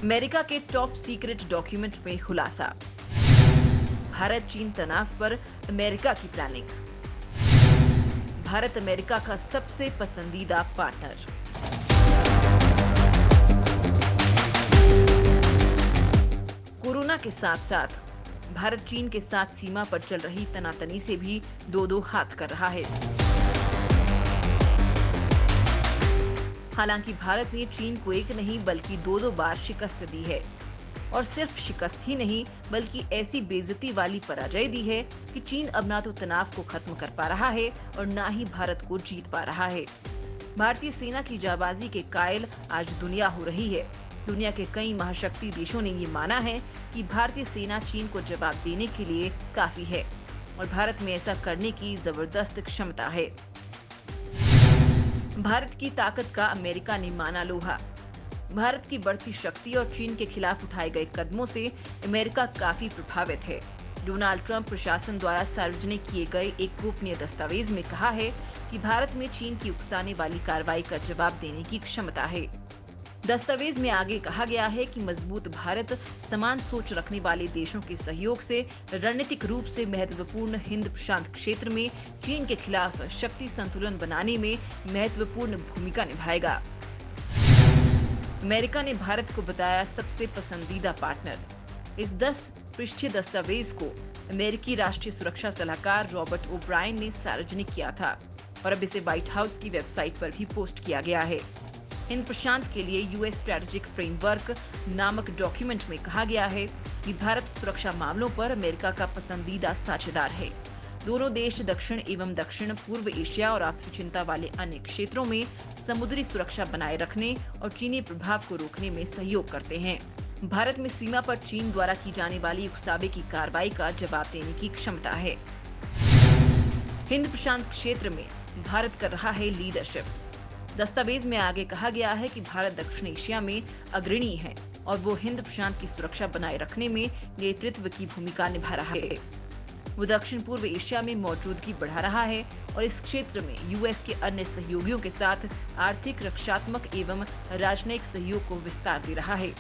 America के top secret document में खुलासा। भारत चीन तनाव पर अमेरिका की प्लानिंग। भारत अमेरिका का सबसे पसंदीदा पार्टनर। कोरोना के साथ साथ भारत चीन के साथ सीमा पर चल रही तनातनी से भी दो हाथ कर रहा है। हालांकि भारत ने चीन को एक नहीं बल्कि दो बार शिकस्त दी है, और सिर्फ शिकस्त ही नहीं बल्कि ऐसी बेइज्जती वाली पराजय दी है कि चीन अब ना तो तनाव को खत्म कर पा रहा है और ना ही भारत को जीत पा रहा है। भारतीय सेना की जाबाजी के कायल आज दुनिया हो रही है। दुनिया के कई महाशक्ति देशों ने ये माना है कि भारतीय सेना चीन को जवाब देने के लिए काफी है और भारत में ऐसा करने की जबरदस्त क्षमता है। भारत की ताकत का अमेरिका ने माना लोहा। भारत की बढ़ती शक्ति और चीन के खिलाफ उठाए गए कदमों से अमेरिका काफी प्रभावित है। डोनाल्ड ट्रंप प्रशासन द्वारा सार्वजनिक किए गए एक गोपनीय दस्तावेज में कहा है कि भारत में चीन की उकसाने वाली कार्रवाई का जवाब देने की क्षमता है। दस्तावेज में आगे कहा गया है कि मजबूत भारत समान सोच रखने वाले देशों के सहयोग से रणनीतिक रूप से महत्वपूर्ण हिंद प्रशांत क्षेत्र में चीन के खिलाफ शक्ति संतुलन बनाने में महत्वपूर्ण भूमिका निभाएगा। अमेरिका ने भारत को बताया सबसे पसंदीदा पार्टनर। इस 10 पृष्ठीय दस्तावेज को अमेरिकी राष्ट्रीय सुरक्षा सलाहकार रॉबर्ट ओब्रायन ने सार्वजनिक किया था और अब इसे व्हाइट हाउस की वेबसाइट पर भी पोस्ट किया गया है। हिंद प्रशांत के लिए यूएस स्ट्रेटेजिक फ्रेमवर्क नामक डॉक्यूमेंट में कहा गया है कि भारत सुरक्षा मामलों पर अमेरिका का पसंदीदा साझेदार है। दोनों देश दक्षिण एवं दक्षिण पूर्व एशिया और आपसी चिंता वाले अन्य क्षेत्रों में समुद्री सुरक्षा बनाए रखने और चीनी प्रभाव को रोकने में सहयोग करते हैं। भारत में सीमा पर चीन द्वारा की जाने वाली उकसावे की कार्रवाई का जवाब देने की क्षमता है। हिंद प्रशांत क्षेत्र में भारत कर रहा है लीडरशिप। दस्तावेज में आगे कहा गया है कि भारत दक्षिण एशिया में अग्रणी है और वो हिंद प्रशांत की सुरक्षा बनाए रखने में नेतृत्व की भूमिका निभा रहा है। वो दक्षिण पूर्व एशिया में मौजूदगी बढ़ा रहा है और इस क्षेत्र में यूएस के अन्य सहयोगियों के साथ आर्थिक, रक्षात्मक एवं राजनयिक सहयोग को विस्तार दे रहा है।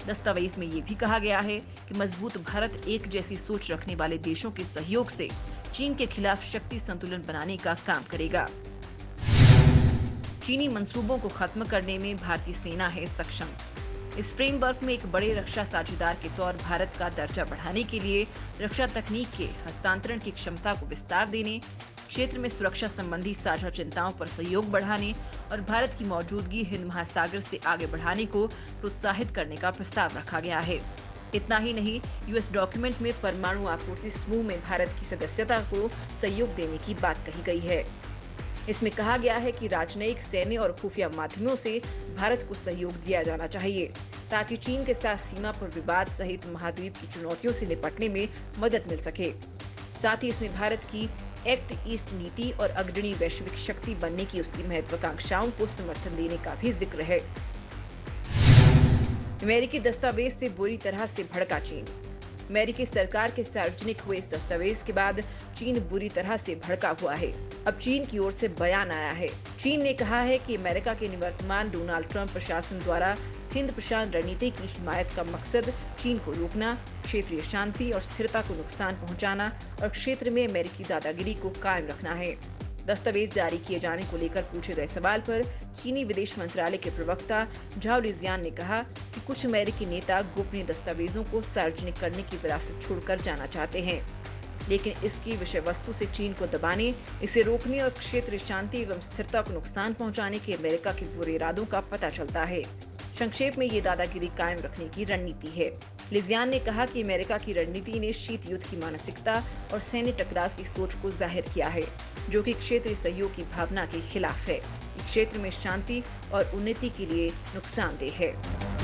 दस्तावेज में ये भी कहा गया है कि मजबूत भारत एक जैसी सोच रखने वाले देशों के सहयोग से चीन के खिलाफ शक्ति संतुलन बनाने का काम करेगा। चीनी मंसूबों को खत्म करने में भारतीय सेना है सक्षम। इस फ्रेमवर्क में एक बड़े रक्षा साझेदार के तौर भारत का दर्जा बढ़ाने के लिए रक्षा तकनीक के हस्तांतरण की क्षमता को विस्तार देने, क्षेत्र में सुरक्षा संबंधी साझा चिंताओं पर सहयोग बढ़ाने और भारत की मौजूदगी हिंद महासागर से आगे बढ़ाने को प्रोत्साहित करने का प्रस्ताव रखा गया है। इतना ही नहीं, यूएस डॉक्यूमेंट में परमाणु आपूर्ति समूह में भारत की सदस्यता को सहयोग देने की बात कही गई है। इसमें कहा गया है कि राजनयिक, सैन्य और खुफिया माध्यमों से भारत को सहयोग दिया जाना चाहिए ताकि चीन के साथ सीमा पर विवाद सहित महाद्वीप की चुनौतियों से निपटने में मदद मिल सके। साथ ही इसमें भारत की एक्ट ईस्ट नीति और अग्रणी वैश्विक शक्ति बनने की उसकी महत्वाकांक्षाओं को समर्थन देने का भी जिक्र है। अमेरिकी दस्तावेज से बुरी तरह से भड़का चीन। अमेरिकी सरकार के सार्वजनिक हुए इस दस्तावेज के बाद चीन बुरी तरह से भड़का हुआ है। अब चीन की ओर से बयान आया है। चीन ने कहा है कि अमेरिका के निवर्तमान डोनाल्ड ट्रंप प्रशासन द्वारा हिंद प्रशांत रणनीति की हिमायत का मकसद चीन को रोकना, क्षेत्रीय शांति और स्थिरता को नुकसान पहुंचाना और क्षेत्र में अमेरिकी दादागिरी को कायम रखना है। दस्तावेज जारी किए जाने को लेकर पूछे गए सवाल पर चीनी विदेश मंत्रालय के प्रवक्ता झाओ लिजियान ने कहा कि कुछ अमेरिकी नेता गोपनीय दस्तावेजों को सार्वजनिक करने की विरासत छोड़कर जाना चाहते हैं, लेकिन इसकी विषय वस्तु से चीन को दबाने, इसे रोकने और क्षेत्रीय शांति एवं स्थिरता को नुकसान पहुंचाने के अमेरिका के बुरे इरादों का पता चलता है। संक्षेप में ये दादागिरी कायम रखने की रणनीति है। लिजियान ने कहा कि अमेरिका की रणनीति ने शीत युद्ध की मानसिकता और सैन्य टकराव की सोच को जाहिर किया है, जो कि क्षेत्रीय सहयोग की भावना के खिलाफ है। क्षेत्र में शांति और उन्नति के लिए नुकसानदेह है।